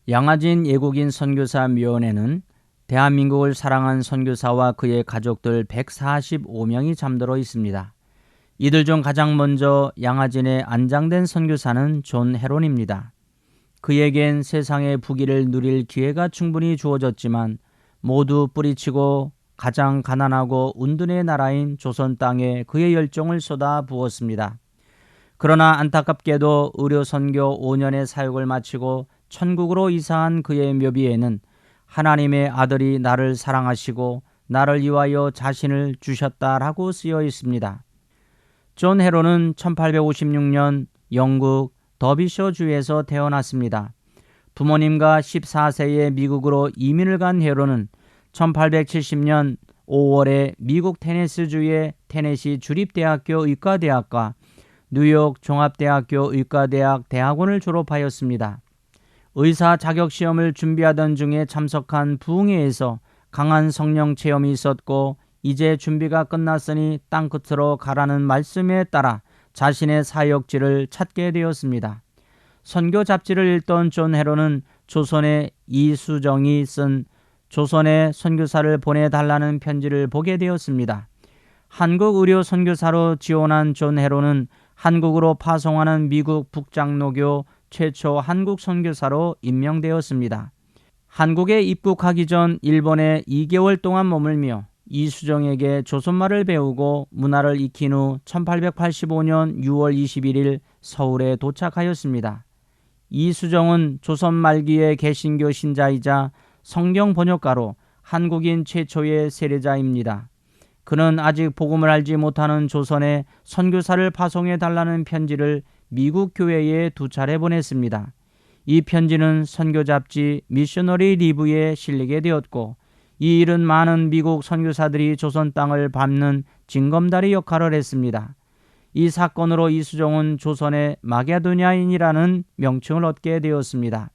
양화진 외국인 선교사위원회는 대한민국을 사랑한 선교사와 그의 가족들 145명이 잠들어 있습니다. 이들 중 가장 먼저 양화진에 안장된 선교사는 존 헤론입니다. 그에겐 세상의 부귀를 누릴 기회가 충분히 주어졌지만 모두 뿌리치고 가장 가난하고 운둔의 나라인 조선 땅에 그의 열정을 쏟아 부었습니다. 그러나 안타깝게도 의료선교 5년의 사역을 마치고 천국으로 이사한 그의 묘비에는 하나님의 아들이 나를 사랑하시고 나를 위하여 자신을 주셨다라고 쓰여 있습니다. 존 헤론은 1856년 영국 더비셔주에서 태어났습니다. 부모님과 14세에 미국으로 이민을 간 헤론은 1870년 5월에 미국 테네시주의 테네시 주립대학교 의과대학과 뉴욕 종합대학교 의과대학 대학원을 졸업하였습니다. 의사 자격시험을 준비하던 중에 참석한 부흥회에서 강한 성령 체험이 있었고 이제 준비가 끝났으니 땅끝으로 가라는 말씀에 따라 자신의 사역지를 찾게 되었습니다. 선교 잡지를 읽던 존 헤론은 조선의 이수정이 쓴 조선에 선교사를 보내달라는 편지를 보게 되었습니다. 한국 의료 선교사로 지원한 존 헤론은 한국으로 파송하는 미국 북장로교 최초 한국 선교사로 임명되었습니다. 한국에 입국하기 전 일본에 2개월 동안 머물며 이수정에게 조선말을 배우고 문화를 익힌 후 1885년 6월 21일 서울에 도착하였습니다. 이수정은 조선 말기의 개신교 신자이자 성경 번역가로 한국인 최초의 세례자입니다. 그는 아직 복음을 알지 못하는 조선에 선교사를 파송해 달라는 편지를 미국 교회에 2차례 보냈습니다. 이 편지는 선교 잡지 미셔너리 리브에 실리게 되었고 이 일은 많은 미국 선교사들이 조선 땅을 밟는 징검다리 역할을 했습니다. 이 사건으로 이수종은 조선의 마게도냐인이라는 명칭을 얻게 되었습니다.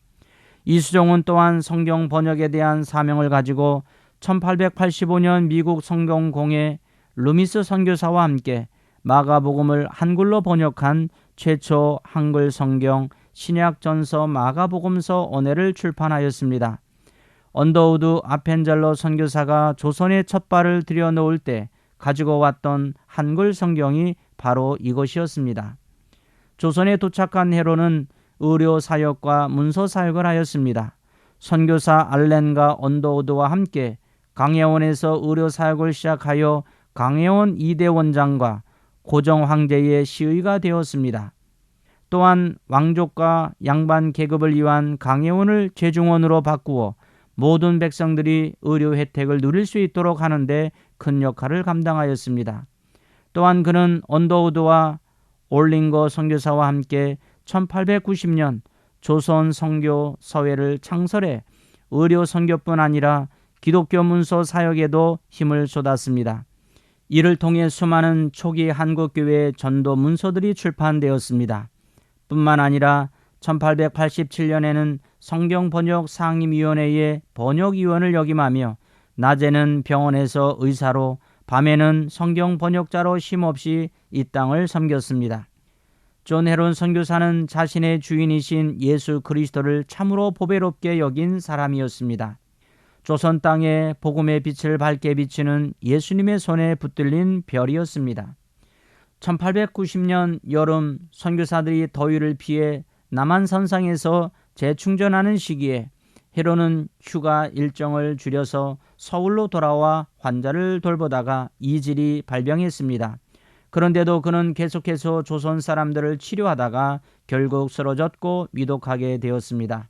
이수종은 또한 성경 번역에 대한 사명을 가지고 1885년 미국 성경공회 루미스 선교사와 함께 마가복음을 한글로 번역한 최초 한글 성경 신약전서 마가복음서 언해를 출판하였습니다. 언더우드 아펜젤러 선교사가 조선에 첫 발을 들여놓을 때 가지고 왔던 한글 성경이 바로 이것이었습니다. 조선에 도착한 헤론은 의료 사역과 문서 사역을 하였습니다. 선교사 알렌과 언더우드와 함께 강해원에서 의료 사역을 시작하여 강해원 2대 원장과 고정 황제의 시의가 되었습니다. 또한 왕족과 양반 계급을 위한 강해원을 제중원으로 바꾸어 모든 백성들이 의료 혜택을 누릴 수 있도록 하는데 큰 역할을 감당하였습니다. 또한 그는 언더우드와 올링거 선교사와 함께 1890년 조선 선교 서회를 창설해 의료 선교뿐 아니라 기독교 문서 사역에도 힘을 쏟았습니다. 이를 통해 수많은 초기 한국교회의 전도 문서들이 출판되었습니다. 뿐만 아니라 1887년에는 성경번역 상임위원회의 번역위원을 역임하며 낮에는 병원에서 의사로 밤에는 성경번역자로 쉼없이 이 땅을 섬겼습니다. 존 헤론 선교사는 자신의 주인이신 예수 그리스도를 참으로 보배롭게 여긴 사람이었습니다. 조선 땅에 복음의 빛을 밝게 비치는 예수님의 손에 붙들린 별이었습니다. 1890년 여름 선교사들이 더위를 피해 남한선상에서 재충전하는 시기에 헤론은 휴가 일정을 줄여서 서울로 돌아와 환자를 돌보다가 이질이 발병했습니다. 그런데도 그는 계속해서 조선 사람들을 치료하다가 결국 쓰러졌고 위독하게 되었습니다.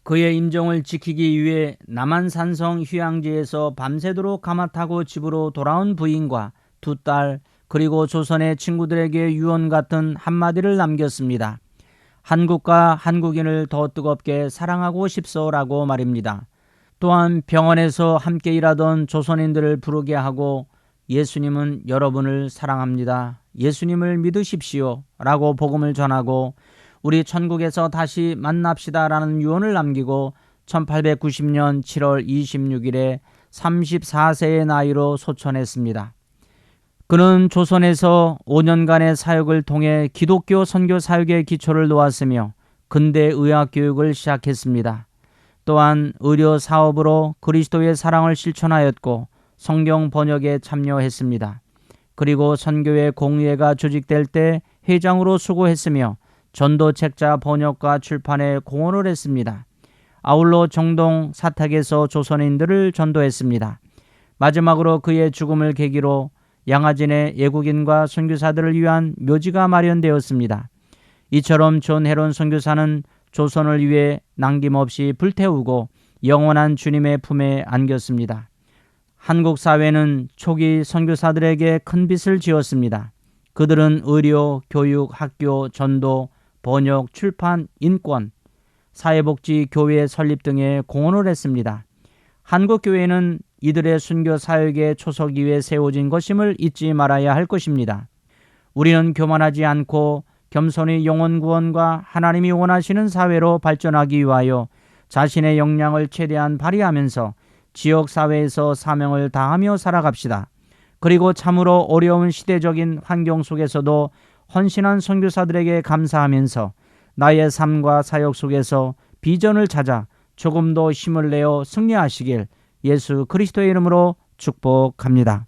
그의 임종을 지키기 위해 남한산성 휴양지에서 밤새도록 가마 타고 집으로 돌아온 부인과 2딸 그리고 조선의 친구들에게 유언 같은 한마디를 남겼습니다. 한국과 한국인을 더 뜨겁게 사랑하고 싶소라고 말입니다. 또한 병원에서 함께 일하던 조선인들을 부르게 하고 예수님은 여러분을 사랑합니다. 예수님을 믿으십시오 라고 복음을 전하고 우리 천국에서 다시 만납시다 라는 유언을 남기고 1890년 7월 26일에 34세의 나이로 소천했습니다. 그는 조선에서 5년간의 사역을 통해 기독교 선교 사역의 기초를 놓았으며 근대 의학 교육을 시작했습니다. 또한 의료 사업으로 그리스도의 사랑을 실천하였고 성경 번역에 참여했습니다. 그리고 선교회 공의회가 조직될 때 회장으로 수고했으며 전도 책자 번역과 출판에 공헌을 했습니다. 아울러 정동 사택에서 조선인들을 전도했습니다. 마지막으로 그의 죽음을 계기로 양아진의 외국인과 선교사들을 위한 묘지가 마련되었습니다. 이처럼 존 헤론 선교사는 조선을 위해 남김없이 불태우고 영원한 주님의 품에 안겼습니다. 한국 사회는 초기 선교사들에게 큰 빚을 지었습니다. 그들은 의료, 교육, 학교, 전도, 번역, 출판, 인권, 사회복지, 교회 설립 등에 공헌을 했습니다. 한국 교회는 이들의 순교 사역의 초석 위에 세워진 것임을 잊지 말아야 할 것입니다. 우리는 교만하지 않고 겸손히 영혼 구원과 하나님이 원하시는 사회로 발전하기 위하여 자신의 역량을 최대한 발휘하면서 지역 사회에서 사명을 다하며 살아갑시다. 그리고 참으로 어려운 시대적인 환경 속에서도 헌신한 선교사들에게 감사하면서 나의 삶과 사역 속에서 비전을 찾아 조금 더 힘을 내어 승리하시길 예수 그리스도의 이름으로 축복합니다.